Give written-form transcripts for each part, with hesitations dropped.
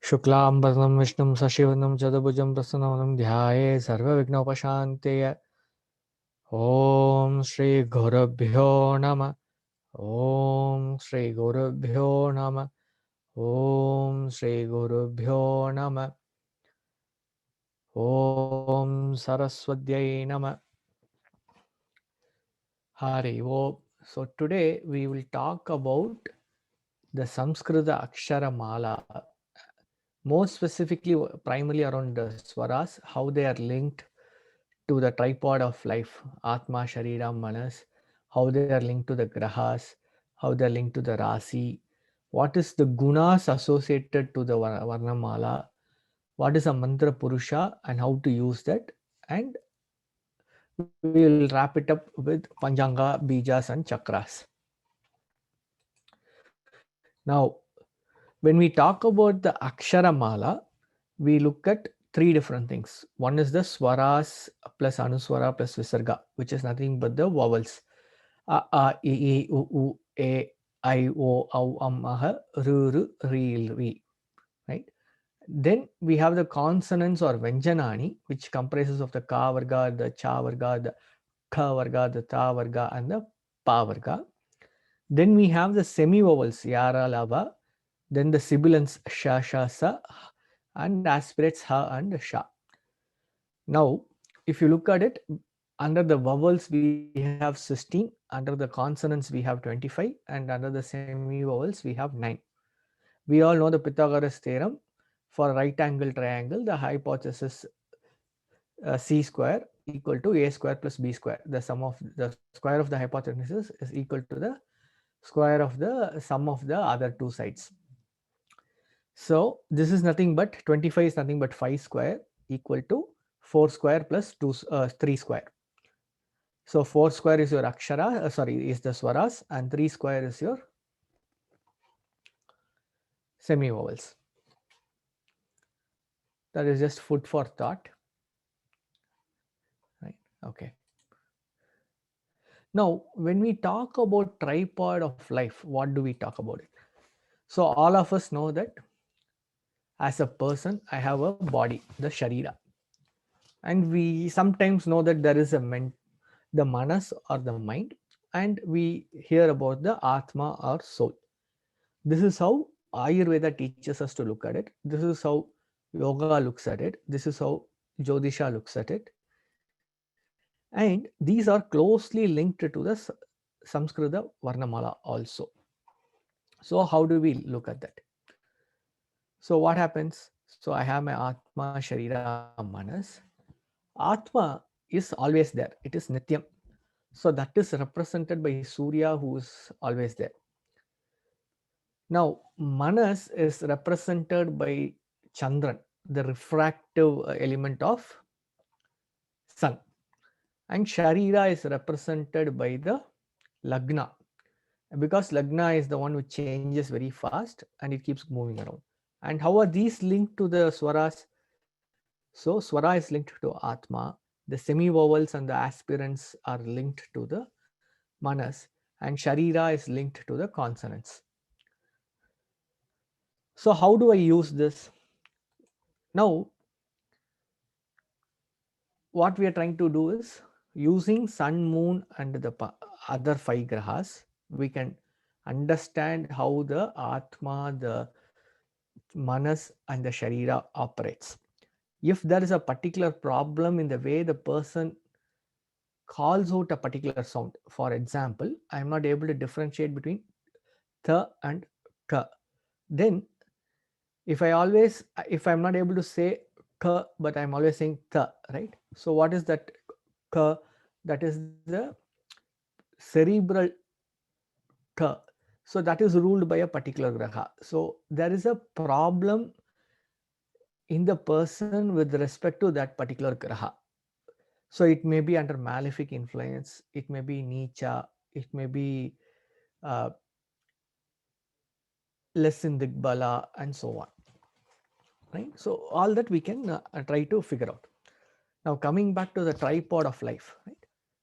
शुक्लांबरधरं विष्णुं शशिवर्णं चतुर्भुजं प्रसन्नवदनं ध्यायेत् सर्वविघ्नोपशान्तये। ॐ श्री गुरुभ्यो नमः। ॐ श्री गुरुभ्यो नमः। ॐ श्री गुरुभ्यो नमः। ॐ सरस्वत्यै नमः। Hari Om. So today we will talk about the Samskrita Akshara Mala, more specifically primarily around the swaras, how they are linked to the tripod of life, Atma, Sharira, Manas, how they are linked to the Grahas, how they are linked to the Rasi, what is the gunas associated to the Varnamala, what is a mantra Purusha and how to use that, and we will wrap it up with Panchanga, Bijas and Chakras. Now, when we talk about the Akshara Mala, we look at three different things. One is the Swaras plus Anuswara plus Visarga, which is nothing but the vowels. A, I, U, E, I, O, Au, Aha, Ru, Ru, Ri, Ri. Right? Then we have the consonants or Vyanjanani, which comprises of the Ka Varga, the Cha Varga, the Kha Varga, the Ta Varga, and the Pa Varga. Then we have the semi-vowels, Yara, Lava. Then the sibilants, Sha, Sha, Sa, and aspirates Ha and Sha. Now, if you look at it, under the vowels we have 16, under the consonants we have 25, and under the semi-vowels we have 9. We all know the Pythagoras theorem. For a right angle triangle, the hypothesis C square equal to A square plus B square. The sum of the square of the hypothesis is equal to the square of the sum of the other two sides. So this is nothing but 25 is nothing but 5 square equal to 4 square plus 3 square. So 4 square is your akshara, is the swaras, and 3 square is your semi-vowels. That is just food for thought. Right? Okay. Now, when we talk about tripod of life, what do we talk about it? So all of us know that as a person, I have a body, the sharira. And we sometimes know that there is the manas or the mind, and we hear about the atma or soul. This is how Ayurveda teaches us to look at it. This is how yoga looks at it. This is how Jyotisha looks at it. And these are closely linked to the Samskrita Varnamala also. So how do we look at that? So what happens? So I have my Atma, Sharira, Manas. Atma is always there. It is Nityam. So that is represented by Surya, who is always there. Now, Manas is represented by Chandran, the refractive element of sun. And Sharira is represented by the Lagna, because Lagna is the one which changes very fast and it keeps moving around. And how are these linked to the Swaras? So Swara is linked to Atma, the semi-vowels and the aspirants are linked to the Manas, and Sharira is linked to the consonants. So how do I use this? Now, what we are trying to do is, using sun, moon and the other 5 grahas, we can understand how the Atma, the Manas and the Sharira operates. If there is a particular problem in the way the person calls out a particular sound, for example, I am not able to differentiate between th and k, then if I'm not able to say k, but I'm always saying th, right? So what is that k? That is the cerebral k. So that is ruled by a particular graha. So there is a problem in the person with respect to that particular graha. So it may be under malefic influence, it may be nicha, it may be less in digbala, and so on. Right? So all that we can try to figure out. Now coming back to the tripod of life, right?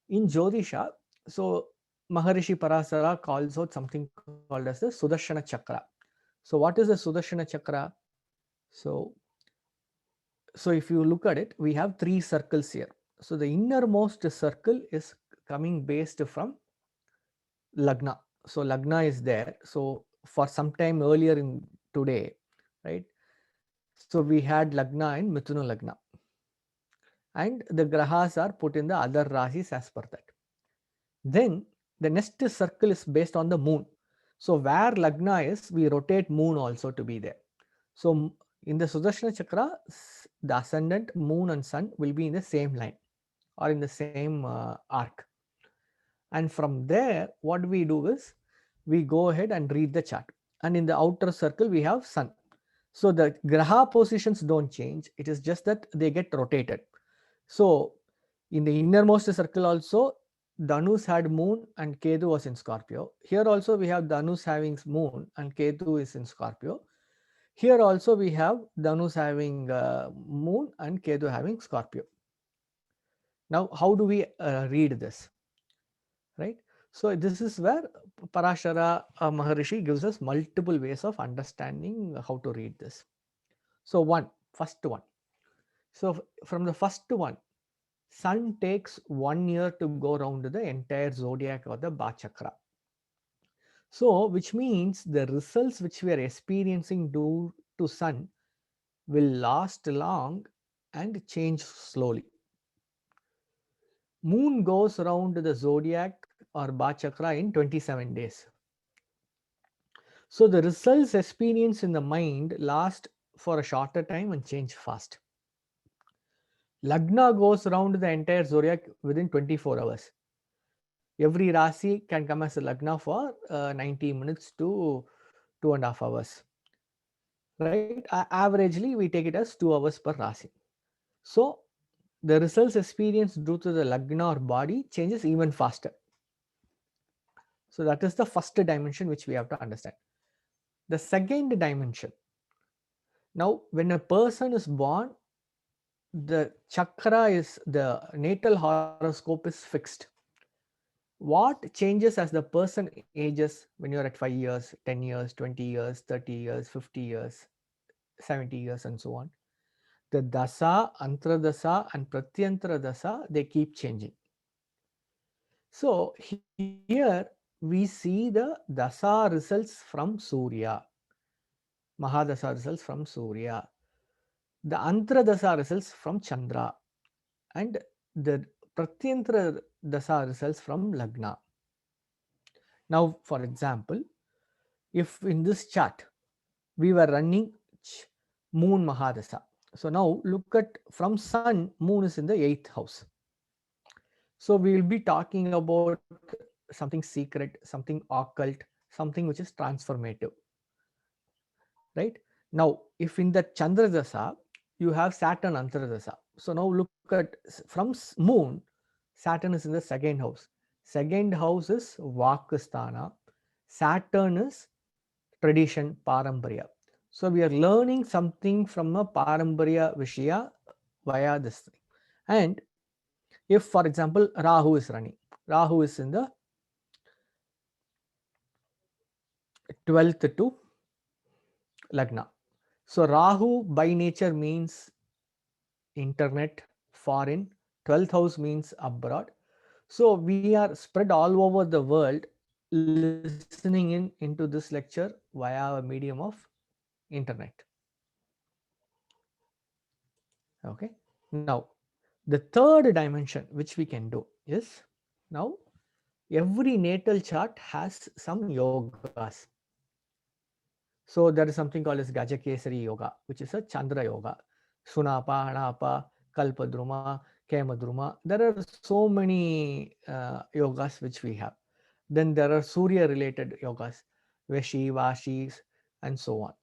In Jyotisha, so Maharishi Parasara calls out something called as the Sudarshana Chakra. So what is the Sudarshana Chakra? So, so if you look at it, we have three circles here. So the innermost circle is coming based from Lagna. So Lagna is there. So for some time earlier in today, right? So we had Lagna in Mithuna Lagna, and the grahas are put in the other rasis as per that. Then the next circle is based on the moon. So where Lagna is, we rotate moon also to be there. So in the Sudarshana Chakra, the ascendant, moon and sun will be in the same line or in the same arc. And from there, what we do is we go ahead and read the chart. And in the outer circle, we have sun. So the graha positions don't change. It is just that they get rotated. So in the innermost circle also, Dhanus had moon and Ketu was in Scorpio. Here also we have Dhanus having moon and Ketu is in Scorpio. Here also we have Dhanus having moon and Ketu having Scorpio. Now, how do we read this? Right? So this is where Parashara Maharishi gives us multiple ways of understanding how to read this. So first one. So from the first one, sun takes 1 year to go around the entire zodiac or the Bachakra. So which means the results which we are experiencing due to sun will last long and change slowly. Moon goes around the zodiac or Bachakra in 27 days. So the results experienced in the mind last for a shorter time and change fast. Lagna goes around the entire zodiac within 24 hours. Every Rasi can come as a Lagna for 90 minutes to 2.5 hours. Right? Averagely, we take it as 2 hours per Rasi. So the results experienced due to the Lagna or body changes even faster. So that is the first dimension which we have to understand. The second dimension. Now, when a person is born, the chakra is the natal horoscope is fixed. What changes as the person ages when you're at 5 years, 10 years, 20 years, 30 years, 50 years, 70 years, and so on? The dasa, antradasa, and pratyantara dasa, they keep changing. So here we see the dasa results from Surya, Mahadasa results from Surya, the antradasa results from Chandra, and the Pratyantra dasa results from Lagna. Now, for example, if in this chart we were running Moon Mahadasa. So now look at from Sun, Moon is in the 8th house. So we will be talking about something secret, something occult, something which is transformative. Right? Now, if in the Chandra dasa, you have Saturn Antradasa. So now look at from Moon, Saturn is in the 2nd house. 2nd house is Vakasthana. Saturn is tradition, Paramparya. So we are learning something from a Paramparya Vishaya via this thing. And if, for example, Rahu is running, Rahu is in the 12th to Lagna. So Rahu by nature means internet, foreign, 12th house means abroad. So we are spread all over the world listening into this lecture via a medium of internet. Okay. Now, the third dimension which we can do is, now every natal chart has some yogas. So there is something called as Gajakesari Yoga, which is a Chandra Yoga. Sunapa, Anapa, Kalpadruma, Kemadruma. There are so many yogas which we have. Then there are Surya related yogas, Veshi, Vashis, and so on.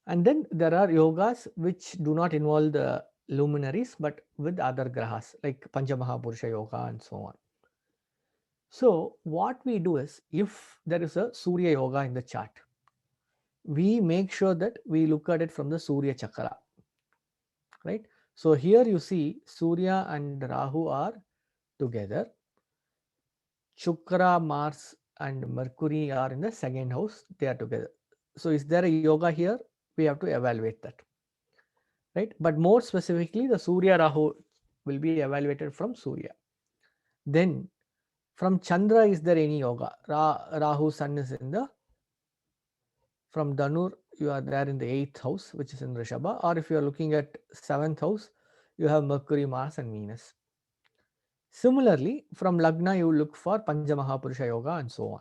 And then there are yogas which do not involve the luminaries but with other grahas like Panchamaha Yoga and so on. So what we do is, if there is a Surya Yoga in the chart, we make sure that we look at it from the Surya Chakra, right? So here you see Surya and Rahu are together. Shukra, Mars and Mercury are in the 2nd house, they are together. So is there a yoga here? we have to evaluate that, right? But more specifically, the Surya Rahu will be evaluated from Surya. Then from Chandra, is there any yoga? Rahu Sun is in the, from Dhanur, you are there in the 8th house, which is in Rishabha, or if you are looking at 7th house, you have Mercury, Mars and Venus. Similarly, from Lagna, you look for Panchamaha Yoga and so on.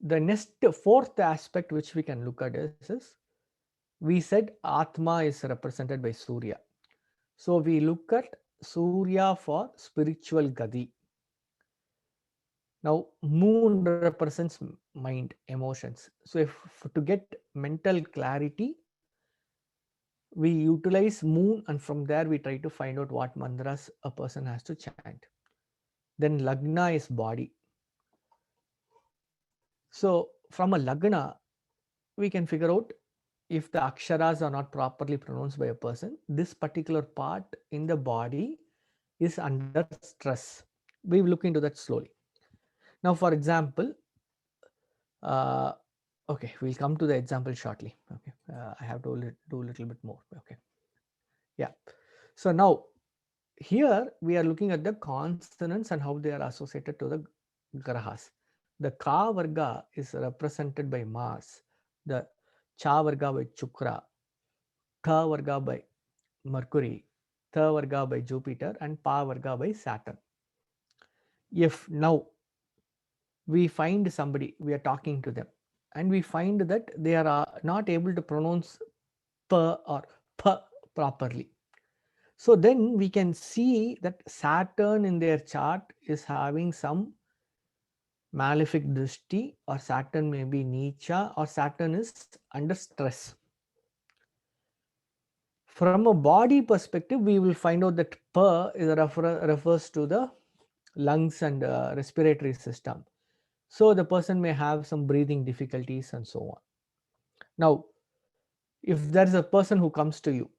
The next fourth aspect which we can look at is we said Atma is represented by Surya. So we look at Surya for spiritual gati. Now moon represents mind, emotions. So if to get mental clarity, we utilize moon, and from there we try to find out what mantras a person has to chant. Then Lagna is body. So from a Lagna, we can figure out if the aksharas are not properly pronounced by a person, this particular part in the body is under stress. We will look into that slowly. Now, for example, okay, we'll come to the example shortly. Okay, I have to do a little bit more. Okay, yeah. So now here we are looking at the consonants and how they are associated to the grahas. The Ka Varga is represented by Mars, the Cha Varga by Chukra, Tha Varga by Mercury, Tha Varga by Jupiter, and Pa Varga by Saturn. If now we find somebody, we are talking to them, and we find that they are not able to pronounce P or P properly. So then we can see that Saturn in their chart is having some malefic drishti, or Saturn may be Nicha, or Saturn is under stress. From a body perspective, we will find out that P is refers to the lungs and respiratory system. So the person may have some breathing difficulties and so on. Now, if there is a person who comes to you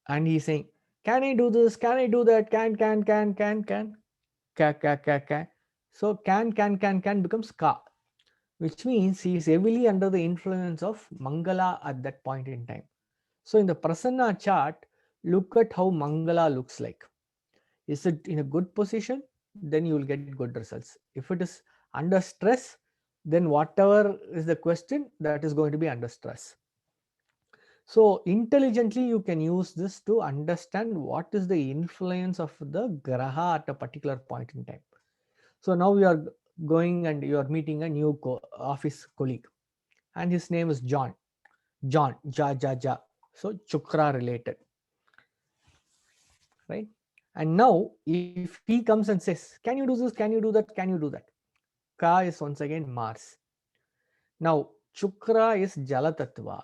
and he's saying, can I do this? Can I do that? Can. Ka. So can becomes ka, which means he is heavily under the influence of Mangala at that point in time. So in the Prasanna chart, look at how Mangala looks like. Is it in a good position? Then you will get good results. If it is under stress, then whatever is the question, that is going to be under stress. So intelligently you can use this to understand what is the influence of the graha at a particular point in time. So now you are going and you are meeting a new office colleague, and his name is John. John, ja. So Chukra related, right? And now if he comes and says, can you do this? Can you do that? Can you do that? Ka is once again Mars. Now Chukra is Jala Tattva.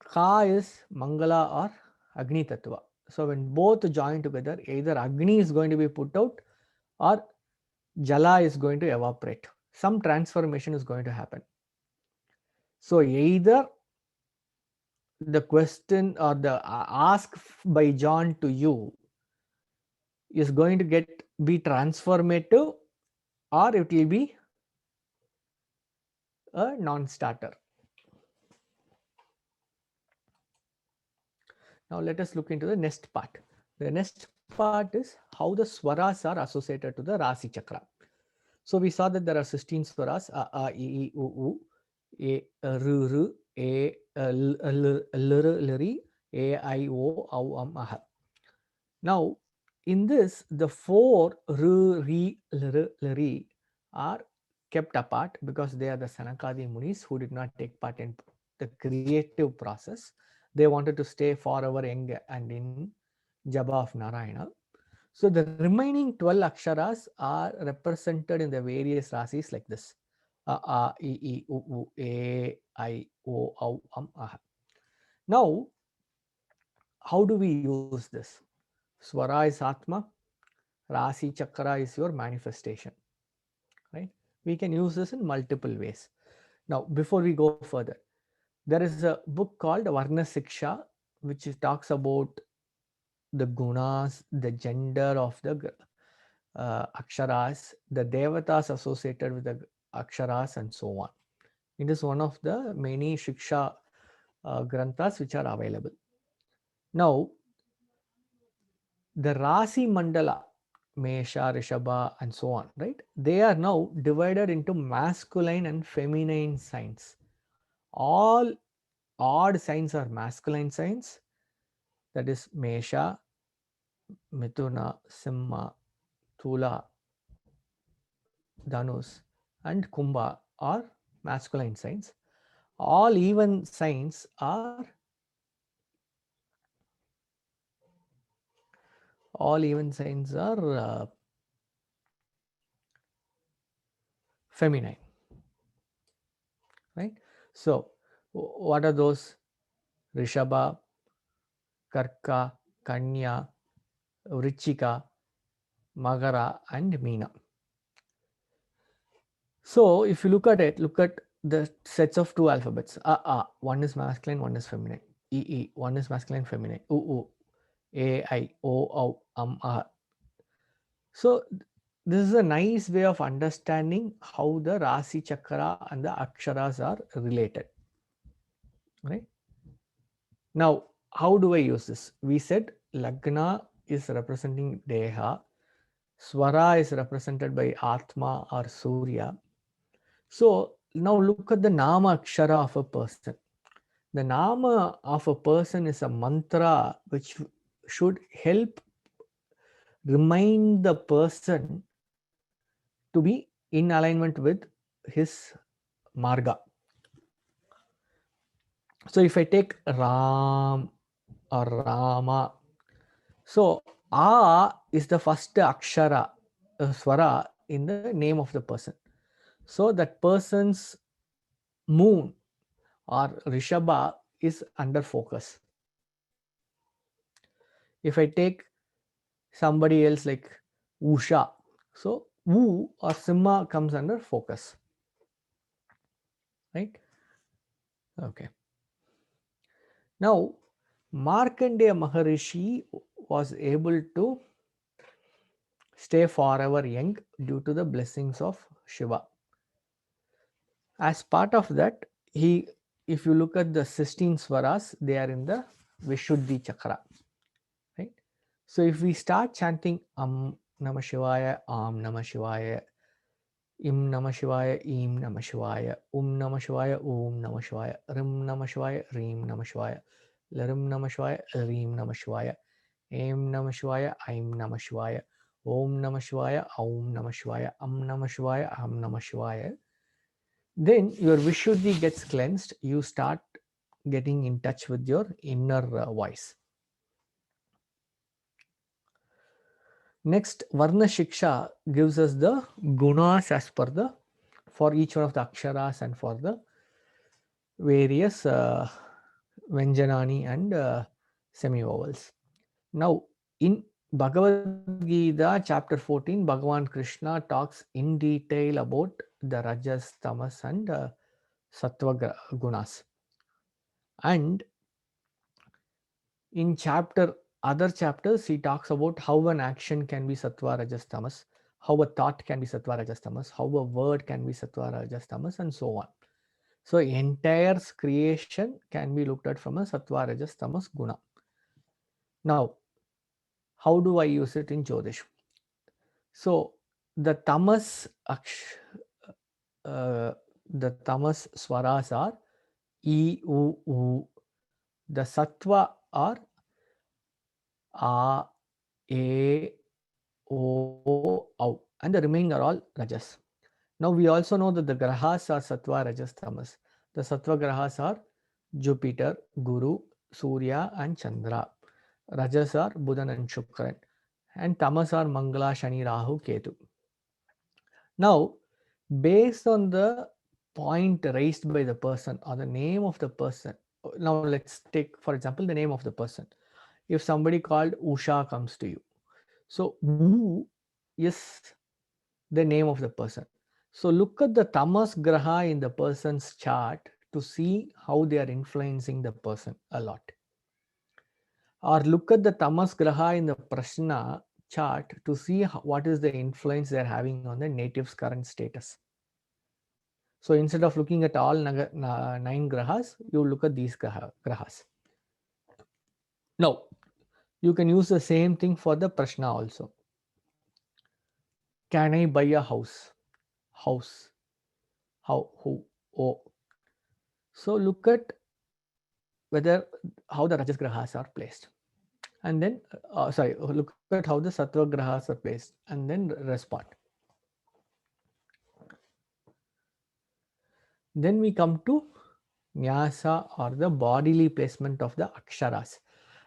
Ka is Mangala or Agni Tattva. So when both join together, either Agni is going to be put out or Jala is going to evaporate. Some transformation is going to happen. So either the question or the ask by John to you is going to be transformative, or it will be a non-starter. Now let us look into the next part. The next part is how the swaras are associated to the Rasi Chakra. So we saw that there are 16 swaras: a, e, u, e, r, e, l, l, a, I, o, au, ah. Now in this, the 4 r, l, are kept apart because they are the Sanakadi Munis who did not take part in the creative process. They wanted to stay forever young and in Japa of Narayana. So the remaining 12 aksharas are represented in the various rasis like this: a, e, u, e, I, o, au, ah. Now, how do we use this? Swara is Atma, Rasi Chakra is your manifestation, right? We can use this in multiple ways. Now, before we go further, there is a book called Varna Siksha, which talks about the gunas, the gender of the aksharas, the devatas associated with the aksharas, and so on. It is one of the many Shiksha Granthas which are available. Now, the Rasi Mandala, Mesha, Rishabha, and so on, right? They are now divided into masculine and feminine signs. All odd signs are masculine signs, that is Mesha, Mithuna, Simha, Tula, Dhanus, and Kumbha are masculine signs. All even signs are feminine, right? So, what are those? Rishabha, Karka, Kanya, Vrichika, Magara, and Meena. So, if you look at it, look at the sets of two alphabets. One is masculine, one is feminine. One is masculine, feminine. A, O, So, this is a nice way of understanding how the Rasi Chakra and the Aksharas are related. Right? Now, how do I use this? We said Lagna is representing Deha, Swara is represented by Atma or Surya. So, now look at the Nama Akshara of a person. The Nama of a person is a mantra which should help remind the person to be in alignment with his marga. So if I take Ram or Rama, so A is the first akshara, swara in the name of the person. So that person's moon or Rishabha is under focus. If I take somebody else like Usha, so Wu or Simha comes under focus, right? Okay. Now, Markandeya Maharishi was able to stay forever young due to the blessings of Shiva. As part of that, if you look at the 16 swaras, they are in the Vishuddhi Chakra, right? So if we start chanting Namah Shivaya, Namah Shivaya, Im Namah Shivaya, Im Namah Shivaya, Namah Shivaya, Namah Shivaya, Rim Namah Shivaya, Reem Namah Shivaya, Larim Namah Shivaya, Reem Namah Shivaya, Aim Namah Shivaya, Aim Namah Shivaya, Om Namah Shivaya, Om Namah Shivaya, Namah Shivaya, Namah Shivaya. Then your Vishuddhi gets cleansed. You start getting in touch with your inner voice. Next, Varna Shiksha gives us the gunas as per the, for each one of the aksharas and for the various Vyanjanani and semi-vowels. Now, in Bhagavad Gita chapter 14, Bhagavan Krishna talks in detail about the Rajas, Tamas and Sattva gunas. And in other chapters, he talks about how an action can be Sattva, Rajas, Tamas, how a thought can be Sattva, Rajas, Tamas, how a word can be Sattva, Rajas, Tamas, and so on. So entire creation can be looked at from a Sattva, Rajas, Tamas guna. Now, how do I use it in Jyotish? So the Tamas swaras are E, U, U. The Sattva are A, E, O, Au. And the remaining are all Rajas. Now we also know that the Grahas are Sattva, Rajas, Tamas. The Sattva Grahas are Jupiter, Guru, Surya and Chandra. Rajas are Buddhan and Shukran. And Tamas are Mangala, Shani, Rahu, Ketu. Now, based on the point raised by the person or the name of the person, now let's take, for example, the name of the person. If somebody called Usha comes to you, so Wu is the name of the person. So look at the Tamas Graha in the person's chart to see how they are influencing the person a lot. Or look at the Tamas Graha in the Prashna chart to see what is the influence they are having on the native's current status. So instead of looking at all 9 grahas, you look at these grahas. Now, you can use the same thing for the prashna also. Can I buy a house? House. How? Who? Oh. So look at whether how the rajas grahas are placed. And then, look at how the sattva grahas are placed and then respond. Then we come to nyasa, or the bodily placement of the aksharas.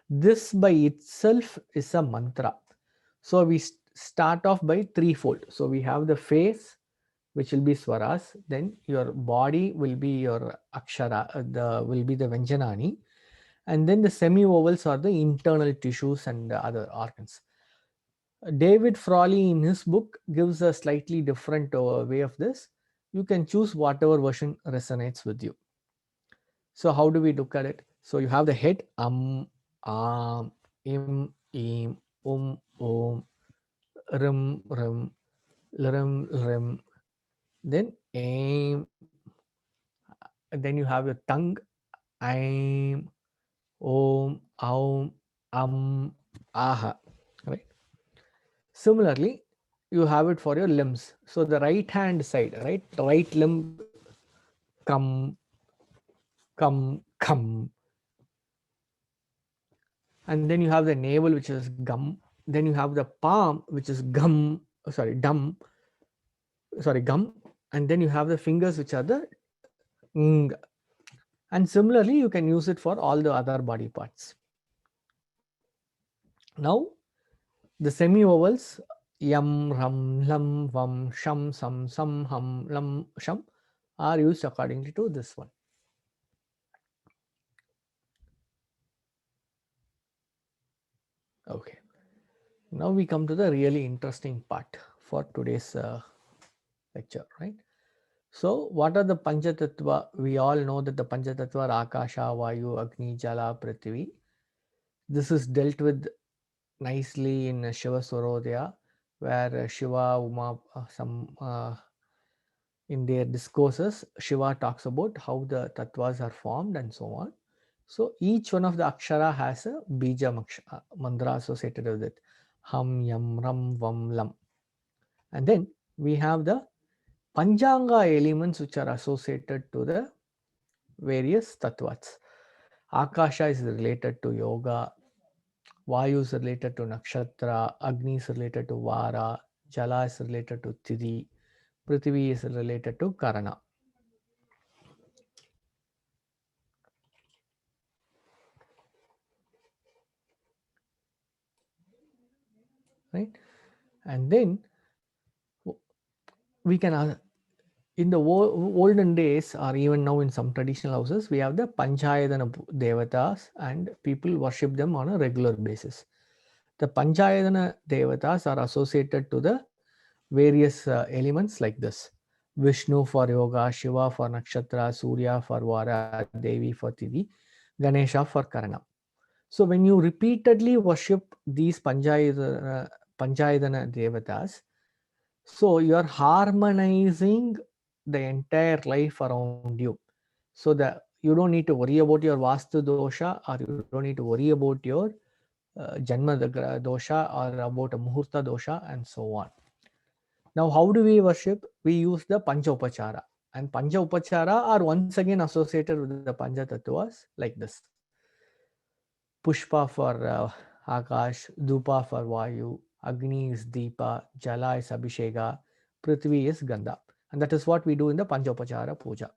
This by itself is a mantra. So we start off by threefold. So we have the face, which will be swaras. Then your body will be your akshara, will be the Vyanjanani. And then the semi-vowels are the internal tissues and other organs. David Frawley in his book gives a slightly different way of this. You can choose whatever version resonates with you. So how do we look at it? So you have the head, im, om, rim, rim, then aim, then you have your tongue, aim, om, aha, right? Similarly, you have it for your limbs. So the right hand side, right limb, come, and then you have the navel, which is gum. Then you have the palm, which is gum, gum, and then you have the fingers, which are the ng. And similarly, you can use it for all the other body parts. Now, the semi-vowels, yam, ram, lam, vam, sham, sam, ham, lam, sham, are used accordingly to this one. Okay. Now we come to the really interesting part for today's lecture, right? So what are the Panchatattva? We all know that the Panchatattva are Akasha, Vayu, Agni, Jala, Prithvi. This is dealt with nicely in Shiva Swarodaya, where Shiva, Uma, in their discourses, Shiva talks about how the tattvas are formed and so on. So each one of the akshara has a bija mantra associated with it. Ham, yam, ram, vam, lam. And then we have the Panchanga elements which are associated to the various tattvas. Akasha is related to yoga, Vayu is related to nakshatra, Agni is related to Vara, Jala is related to Tidi, Prithvi is related to Karana. Right? And then we can, in the olden days, or even now in some traditional houses, we have the Panchayatana Devatas and people worship them on a regular basis. The Panchayatana Devatas are associated to the various elements like this. Vishnu for yoga, Shiva for nakshatra, Surya for Vara, Devi for Tidi, Ganesha for Karana. So when you repeatedly worship these Panchayatana Devatas, so you are harmonizing the entire life around you. So that you don't need to worry about your Vastu dosha, or you don't need to worry about your Janma dosha, or about a Muhurta dosha, and so on. Now, how do we worship? We use the Pancha Upachara. And Pancha Upachara are once again associated with the Pancha Tattvas like this. Pushpa for Akash, Dupa for Vayu, Agni is Deepa, Jala is Abhisheka, Prithvi is Gandha. And that is what we do in the Pancha Upachara Puja.